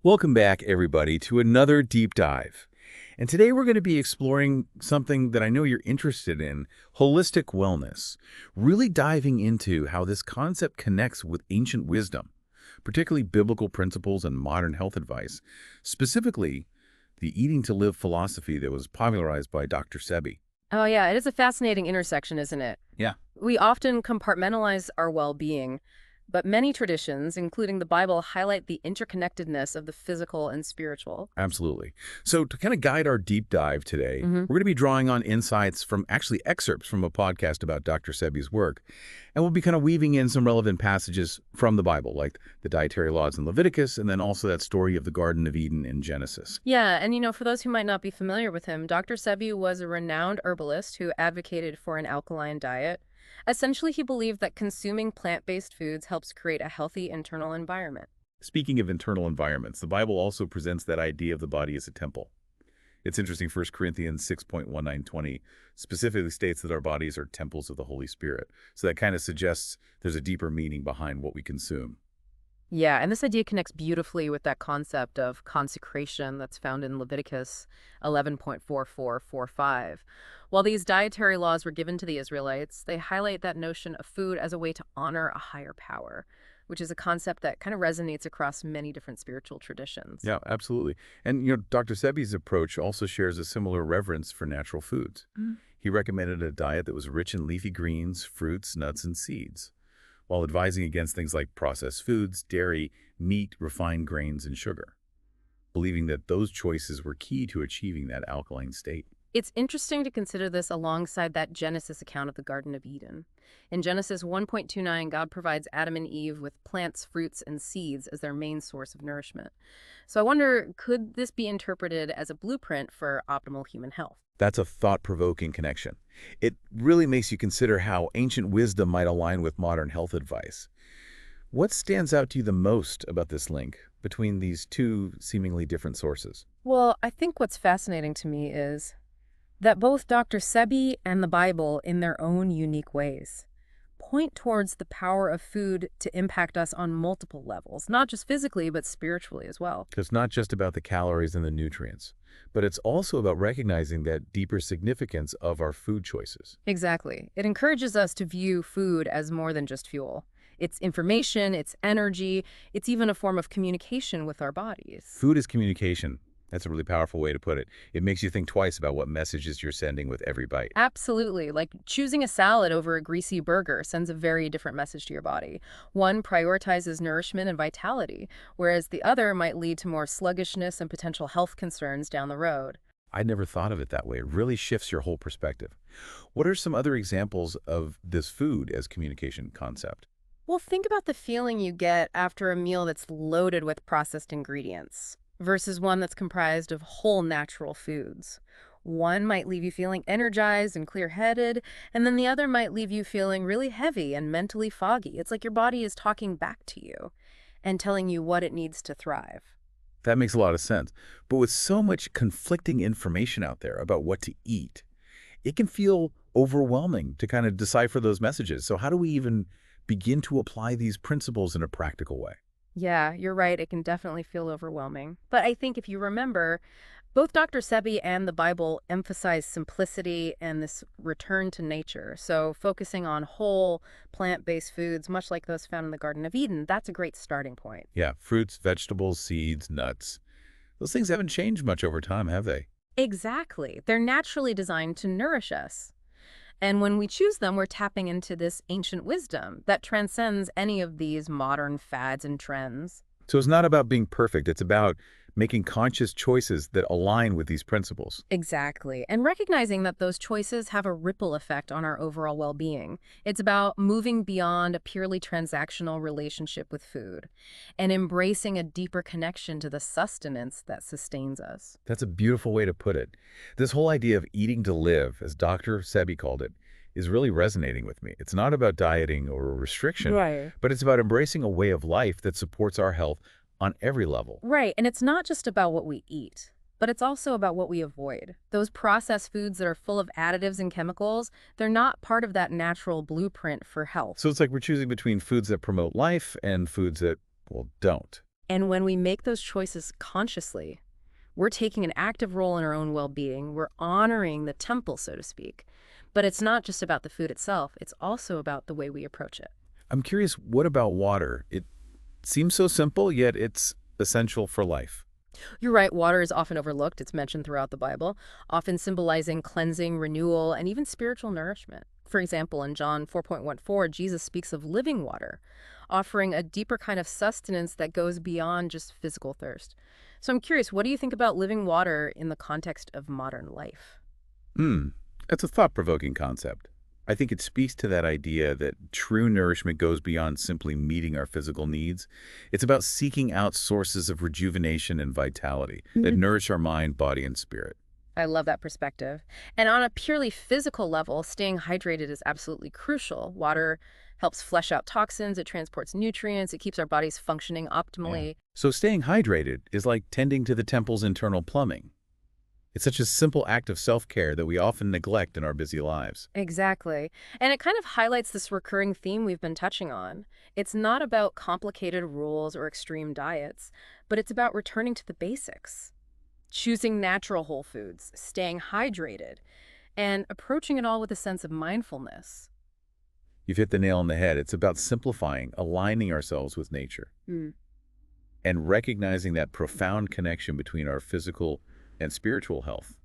Welcome back, everybody, to another deep dive. And today we're going to be exploring something that I know you're interested in, holistic wellness, really diving into how this concept connects with ancient wisdom, particularly biblical principles and modern health advice, specifically the eating to live philosophy that was popularized by Dr. Sebi. Oh, yeah, it is a fascinating intersection, isn't it? Yeah. We often compartmentalize our well-being, but many traditions, including the Bible, highlight the interconnectedness of the physical and spiritual. Absolutely. So to kind of guide our deep dive today, hmm we're going to be drawing on insights from actually excerpts from a podcast about Dr. Sebi's work. And we'll be kind of weaving in some relevant passages from the Bible, like the dietary laws in Leviticus, and then also that story of the Garden of Eden in Genesis. Yeah, and for those who might not be familiar with him, Dr. Sebi was a renowned herbalist who advocated for an alkaline diet. Essentially, he believed that consuming plant-based foods helps create a healthy internal environment. Speaking of internal environments, the Bible also presents that idea of the body as a temple. It's interesting, 1 Corinthians 6:19-20 specifically states that our bodies are temples of the Holy Spirit. So that kind of suggests there's a deeper meaning behind what we consume. Yeah, and this idea connects beautifully with that concept of consecration that's found in Leviticus 11.4445. While these dietary laws were given to the Israelites, they highlight that notion of food as a way to honor a higher power, which is a concept that kind of resonates across many different spiritual traditions. Yeah, absolutely. And, Dr. Sebi's approach also shares a similar reverence for natural foods. Mm. He recommended a diet that was rich in leafy greens, fruits, nuts, and seeds, while advising against things like processed foods, dairy, meat, refined grains, and sugar, believing that those choices were key to achieving that alkaline state. It's interesting to consider this alongside that Genesis account of the Garden of Eden. In Genesis 1.29, God provides Adam and Eve with plants, fruits, and seeds as their main source of nourishment. So I wonder, could this be interpreted as a blueprint for optimal human health? That's a thought-provoking connection. It really makes you consider how ancient wisdom might align with modern health advice. What stands out to you the most about this link between these two seemingly different sources? Well, I think what's fascinating to me is that both Dr. Sebi and the Bible, in their own unique ways, point towards the power of food to impact us on multiple levels, not just physically, but spiritually as well. It's not just about the calories and the nutrients, but it's also about recognizing that deeper significance of our food choices. Exactly. It encourages us to view food as more than just fuel. It's information, it's energy, it's even a form of communication with our bodies. Food is communication. That's a really powerful way to put it. It makes you think twice about what messages you're sending with every bite. Absolutely. Like choosing a salad over a greasy burger sends a very different message to your body. One prioritizes nourishment and vitality, whereas the other might lead to more sluggishness and potential health concerns down the road. I never thought of it that way. It really shifts your whole perspective. What are some other examples of this food as communication concept? Well, think about the feeling you get after a meal that's loaded with processed ingredients versus one that's comprised of whole natural foods. One might leave you feeling energized and clear-headed, and then the other might leave you feeling really heavy and mentally foggy. It's like your body is talking back to you and telling you what it needs to thrive. That makes a lot of sense. But with so much conflicting information out there about what to eat, it can feel overwhelming to kind of decipher those messages. So how do we even begin to apply these principles in a practical way? Yeah, you're right. It can definitely feel overwhelming. But I think if you remember, both Dr. Sebi and the Bible emphasize simplicity and this return to nature. So focusing on whole, plant-based foods, much like those found in the Garden of Eden, that's a great starting point. Yeah, fruits, vegetables, seeds, nuts. Those things haven't changed much over time, have they? Exactly. They're naturally designed to nourish us. And when we choose them, we're tapping into this ancient wisdom that transcends any of these modern fads and trends. So it's not about being perfect. It's about making conscious choices that align with these principles. Exactly. And recognizing that those choices have a ripple effect on our overall well-being. It's about moving beyond a purely transactional relationship with food and embracing a deeper connection to the sustenance that sustains us. That's a beautiful way to put it. This whole idea of eating to live, as Dr. Sebi called it, is really resonating with me. It's not about dieting or restriction, Right. but it's about embracing a way of life that supports our health on every level. Right. And it's not just about what we eat, but it's also about what we avoid. Those processed foods that are full of additives and chemicals, they're not part of that natural blueprint for health. So it's like we're choosing between foods that promote life and foods that, well, don't. And when we make those choices consciously, we're taking an active role in our own well-being. We're honoring the temple, so to speak. But it's not just about the food itself. It's also about the way we approach it. I'm curious, what about water? It seems so simple, yet it's essential for life. You're right, water is often overlooked. It's mentioned throughout the Bible, often symbolizing cleansing, renewal, and even spiritual nourishment. For example, in John 4:14, Jesus speaks of living water, offering a deeper kind of sustenance that goes beyond just physical thirst. So I'm curious, what do you think about living water in the context of modern life? Hmm, that's a thought-provoking concept. I think it speaks to that idea that true nourishment goes beyond simply meeting our physical needs. It's about seeking out sources of rejuvenation and vitality that nourish our mind, body, and spirit. I love that perspective. And on a purely physical level, staying hydrated is absolutely crucial. Water helps flush out toxins, it transports nutrients, it keeps our bodies functioning optimally. So staying hydrated is like tending to the temple's internal plumbing. It's such a simple act of self-care that we often neglect in our busy lives. Exactly. And it kind of highlights this recurring theme we've been touching on. It's not about complicated rules or extreme diets, but it's about returning to the basics, choosing natural whole foods, staying hydrated, and approaching it all with a sense of mindfulness. You've hit the nail on the head. It's about simplifying, aligning ourselves with nature, Hmm. and recognizing that profound connection between our physical and spiritual health.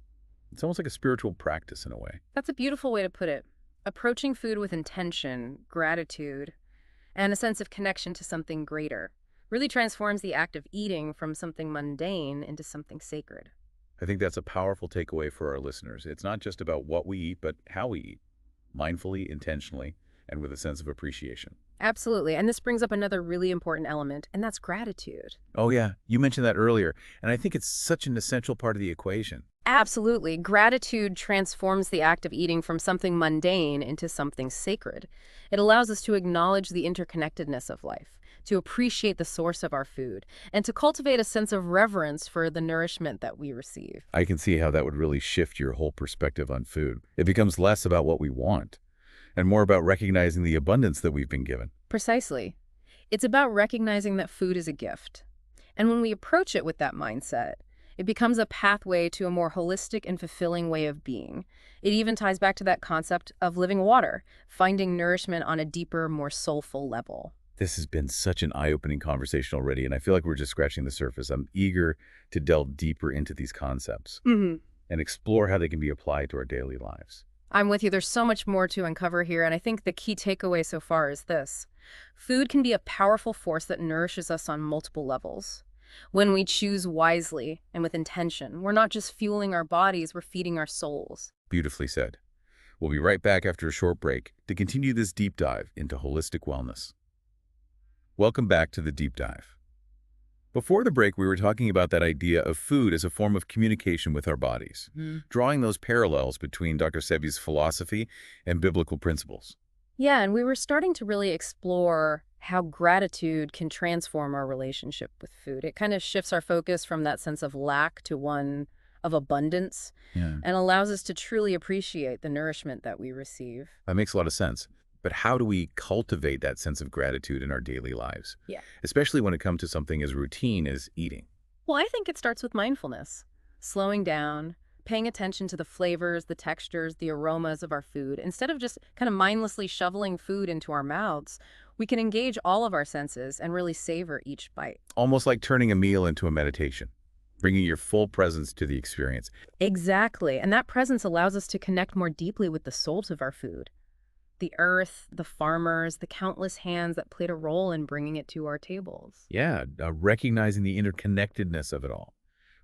It's almost like a spiritual practice in a way. That's a beautiful way to put it. Approaching food with intention, gratitude, and a sense of connection to something greater really transforms the act of eating from something mundane into something sacred. I think that's a powerful takeaway for our listeners. It's not just about what we eat, but how we eat, mindfully, intentionally, and with a sense of appreciation. Absolutely. And this brings up another really important element, and that's gratitude. Oh yeah, you mentioned that earlier, and I think it's such an essential part of the equation. Absolutely. Gratitude transforms the act of eating from something mundane into something sacred. It allows us to acknowledge the interconnectedness of life, to appreciate the source of our food, and to cultivate a sense of reverence for the nourishment that we receive. I can see how that would really shift your whole perspective on food. It becomes less about what we want and more about recognizing the abundance that we've been given. Precisely. It's about recognizing that food is a gift. And when we approach it with that mindset, it becomes a pathway to a more holistic and fulfilling way of being. It even ties back to that concept of living water, finding nourishment on a deeper, more soulful level. This has been such an eye-opening conversation already, and I feel like we're just scratching the surface. I'm eager to delve deeper into these concepts Mm-hmm. and explore how they can be applied to our daily lives. I'm with you. There's so much more to uncover here, and I think the key takeaway so far is this. Food can be a powerful force that nourishes us on multiple levels. When we choose wisely and with intention, we're not just fueling our bodies, we're feeding our souls. Beautifully said. We'll be right back after a short break to continue this deep dive into holistic wellness. Welcome back to the deep dive. Before the break, we were talking about that idea of food as a form of communication with our bodies, drawing those parallels between Dr. Sebi's philosophy and biblical principles. Yeah, and we were starting to really explore how gratitude can transform our relationship with food. It kind of shifts our focus from that sense of lack to one of abundance Yeah. and allows us to truly appreciate the nourishment that we receive. That makes a lot of sense. But how do we cultivate that sense of gratitude in our daily lives? Yeah. Especially when it comes to something as routine as eating. Well, I think it starts with mindfulness, slowing down, paying attention to the flavors, the textures, the aromas of our food. Instead of just kind of mindlessly shoveling food into our mouths, we can engage all of our senses and really savor each bite. Almost like turning a meal into a meditation, bringing your full presence to the experience. Exactly. And that presence allows us to connect more deeply with the source of our food. The earth, the farmers, the countless hands that played a role in bringing it to our tables. Yeah, recognizing the interconnectedness of it all.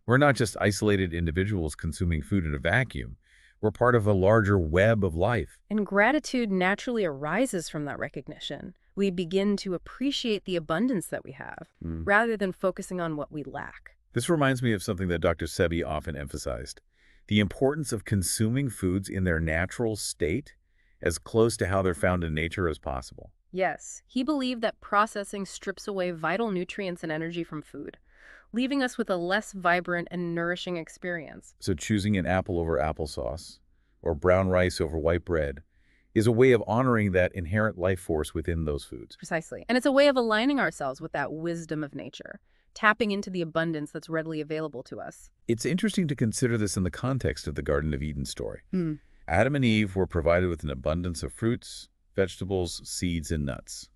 We're not just isolated individuals consuming food in a vacuum. We're part of a larger web of life. And gratitude naturally arises from that recognition. We begin to appreciate the abundance that we have, rather than focusing on what we lack. This reminds me of something that Dr. Sebi often emphasized, the importance of consuming foods in their natural state, as close to how they're found in nature as possible. Yes, he believed that processing strips away vital nutrients and energy from food, leaving us with a less vibrant and nourishing experience. So choosing an apple over applesauce, or brown rice over white bread, is a way of honoring that inherent life force within those foods. Precisely. And it's a way of aligning ourselves with that wisdom of nature, tapping into the abundance that's readily available to us. It's interesting to consider this in the context of the Garden of Eden story. Hmm. Adam and Eve were provided with an abundance of fruits, vegetables, seeds, and nuts,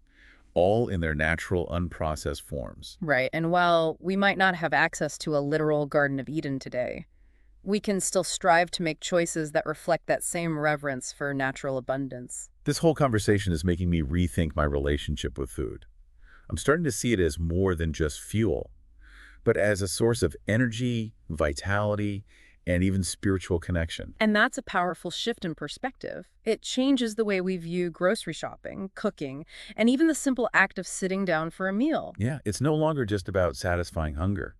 all in their natural, unprocessed forms. Right, and while we might not have access to a literal Garden of Eden today, we can still strive to make choices that reflect that same reverence for natural abundance. This whole conversation is making me rethink my relationship with food. I'm starting to see it as more than just fuel, but as a source of energy, vitality, and even spiritual connection. And that's a powerful shift in perspective. It changes the way we view grocery shopping, cooking, and even the simple act of sitting down for a meal. Yeah, it's no longer just about satisfying hunger,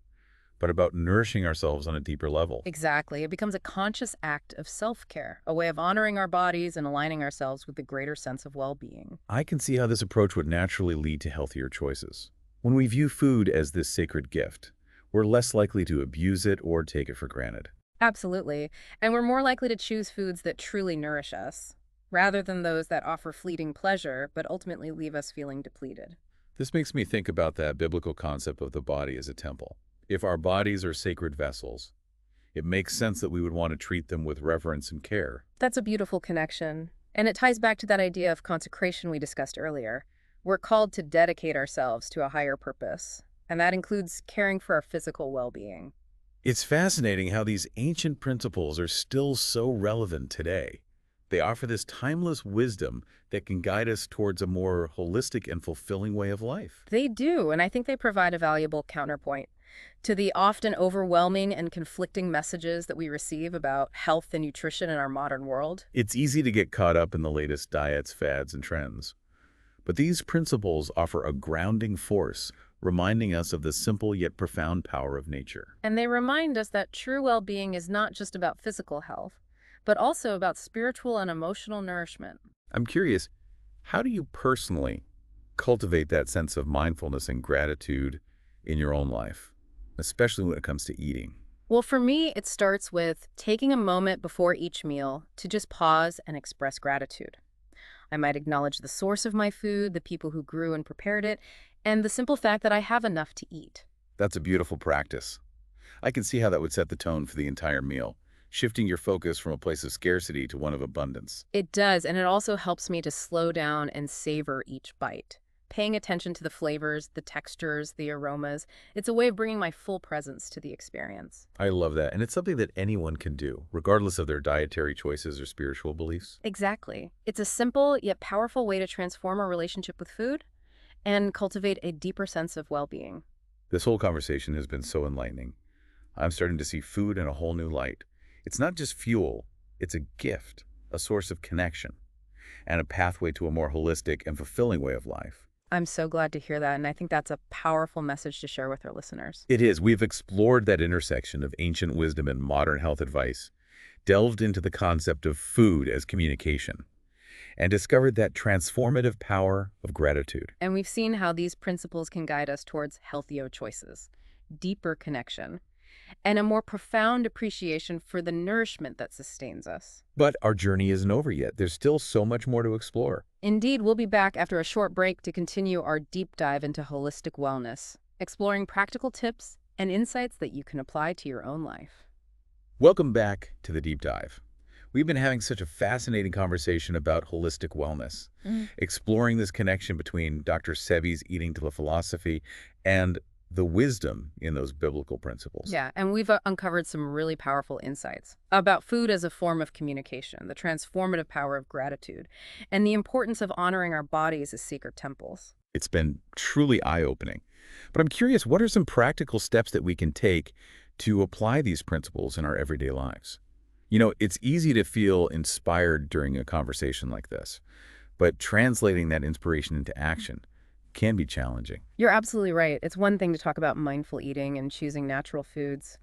but about nourishing ourselves on a deeper level. Exactly. It becomes a conscious act of self-care, a way of honoring our bodies and aligning ourselves with a greater sense of well-being. I can see how this approach would naturally lead to healthier choices. When we view food as this sacred gift, we're less likely to abuse it or take it for granted. Absolutely. And we're more likely to choose foods that truly nourish us, rather than those that offer fleeting pleasure but ultimately leave us feeling depleted. This makes me think about that biblical concept of the body as a temple. If our bodies are sacred vessels, it makes sense that we would want to treat them with reverence and care. That's a beautiful connection. And it ties back to that idea of consecration we discussed earlier. We're called to dedicate ourselves to a higher purpose, and that includes caring for our physical well-being. It's fascinating how these ancient principles are still so relevant today. They offer this timeless wisdom that can guide us towards a more holistic and fulfilling way of life. They do, and I think they provide a valuable counterpoint to the often overwhelming and conflicting messages that we receive about health and nutrition in our modern world. It's easy to get caught up in the latest diets, fads, and trends. But these principles offer a grounding force, reminding us of the simple yet profound power of nature. And they remind us that true well-being is not just about physical health, but also about spiritual and emotional nourishment. I'm curious, how do you personally cultivate that sense of mindfulness and gratitude in your own life, especially when it comes to eating? Well, for me, it starts with taking a moment before each meal to just pause and express gratitude. I might acknowledge the source of my food, the people who grew and prepared it, and the simple fact that I have enough to eat. That's a beautiful practice. I can see how that would set the tone for the entire meal, shifting your focus from a place of scarcity to one of abundance. It does, and it also helps me to slow down and savor each bite. Paying attention to the flavors, the textures, the aromas, it's a way of bringing my full presence to the experience. I love that, and it's something that anyone can do, regardless of their dietary choices or spiritual beliefs. Exactly. It's a simple yet powerful way to transform our relationship with food and cultivate a deeper sense of well-being. This whole conversation has been so enlightening. I'm starting to see food in a whole new light. It's not just fuel, it's a gift, a source of connection, and a pathway to a more holistic and fulfilling way of life. I'm so glad to hear that, and I think that's a powerful message to share with our listeners. It is. We've explored that intersection of ancient wisdom and modern health advice, delved into the concept of food as communication, and discovered that transformative power of gratitude. And we've seen how these principles can guide us towards healthier choices, deeper connection, and a more profound appreciation for the nourishment that sustains us. But our journey isn't over yet. There's still so much more to explore. Indeed, we'll be back after a short break to continue our deep dive into holistic wellness, exploring practical tips and insights that you can apply to your own life. Welcome back to the Deep Dive. We've been having such a fascinating conversation about holistic wellness, exploring this connection between Dr. Sebi's eating philosophy and the wisdom in those biblical principles. Yeah, and we've uncovered some really powerful insights about food as a form of communication, the transformative power of gratitude, and the importance of honoring our bodies as sacred temples. It's been truly eye-opening. But I'm curious, what are some practical steps that we can take to apply these principles in our everyday lives? You know, it's easy to feel inspired during a conversation like this, but translating that inspiration into action can be challenging. You're absolutely right. It's one thing to talk about mindful eating and choosing natural foods,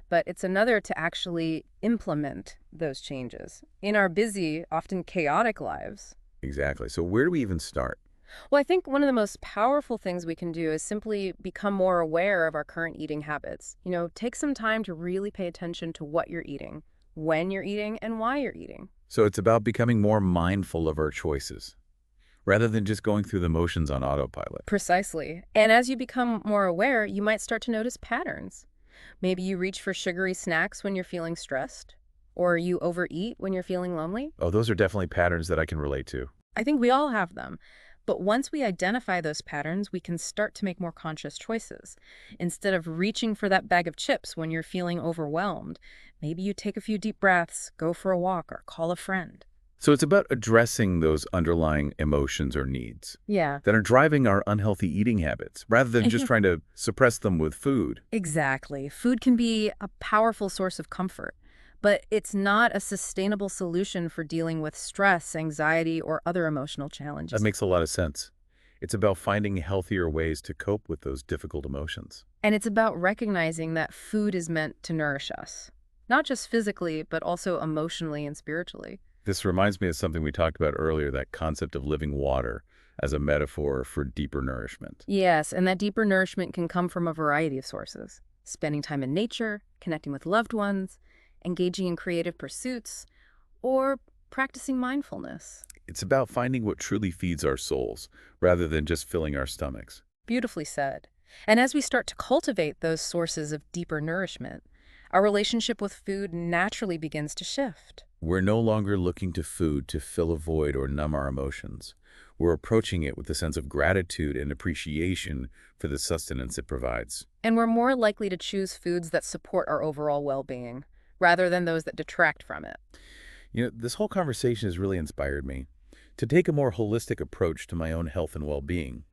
but it's another to actually implement those changes in our busy, often chaotic lives. Exactly. So where do we even start? Well, I think one of the most powerful things we can do is simply become more aware of our current eating habits. You know, take some time to really pay attention to what you're eating, when you're eating, and why you're eating. So it's about becoming more mindful of our choices, rather than just going through the motions on autopilot. Precisely. And as you become more aware, you might start to notice patterns. Maybe you reach for sugary snacks when you're feeling stressed, or you overeat when you're feeling lonely. Oh, those are definitely patterns that I can relate to. I think we all have them. But once we identify those patterns, we can start to make more conscious choices. Instead of reaching for that bag of chips when you're feeling overwhelmed, maybe you take a few deep breaths, go for a walk, or call a friend. So it's about addressing those underlying emotions or needs Yeah. that are driving our unhealthy eating habits, rather than just trying to suppress them with food. Exactly. Food can be a powerful source of comfort, but it's not a sustainable solution for dealing with stress, anxiety, or other emotional That challenges. makes a lot of sense. It's about finding healthier ways to cope with those difficult emotions. And it's about recognizing that food is meant to nourish us, not just physically, but also emotionally and spiritually. This reminds me of something we talked about earlier, that concept of living water as a metaphor for deeper nourishment. Yes, and that deeper nourishment can come from a variety of sources. Spending time in nature, connecting with loved ones, engaging in creative pursuits, or practicing mindfulness. It's about finding what truly feeds our souls, rather than just filling our stomachs. Beautifully said. And as we start to cultivate those sources of deeper nourishment, our relationship with food naturally begins to shift. We're no longer looking to food to fill a void or numb our emotions. We're approaching it with a sense of gratitude and appreciation for the sustenance it provides. And we're more likely to choose foods that support our overall well-being, rather than those that detract from it. This whole conversation has really inspired me to take a more holistic approach to my own health and well-being.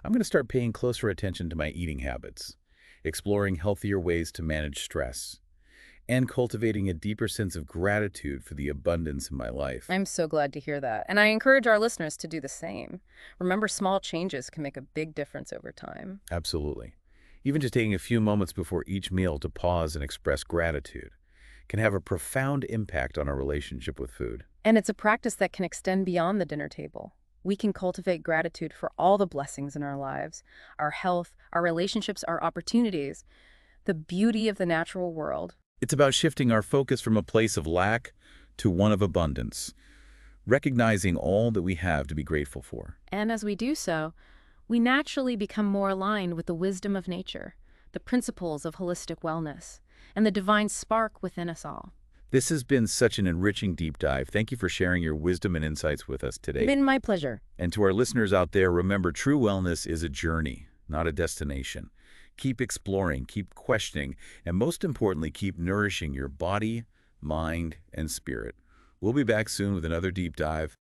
I'm going to start paying closer attention to my eating habits, exploring healthier ways to manage stress, and cultivating a deeper sense of gratitude for the abundance in my life. I'm so glad to hear that. And I encourage our listeners to do the same. Remember, small changes can make a big difference over time. Absolutely. Even just taking a few moments before each meal to pause and express gratitude can have a profound impact on our relationship with food. And it's a practice that can extend beyond the dinner table. We can cultivate gratitude for all the blessings in our lives, our health, our relationships, our opportunities, the beauty of the natural world. It's about shifting our focus from a place of lack to one of abundance, recognizing all that we have to be grateful for. And as we do so, we naturally become more aligned with the wisdom of nature, the principles of holistic wellness, and the divine spark within us all. This has been such an enriching deep dive. Thank you for sharing your wisdom and insights with us today. It's been my pleasure. And to our listeners out there, remember, true wellness is a journey, not a destination. Keep exploring, keep questioning, and most importantly, keep nourishing your body, mind, and spirit. We'll be back soon with another deep dive.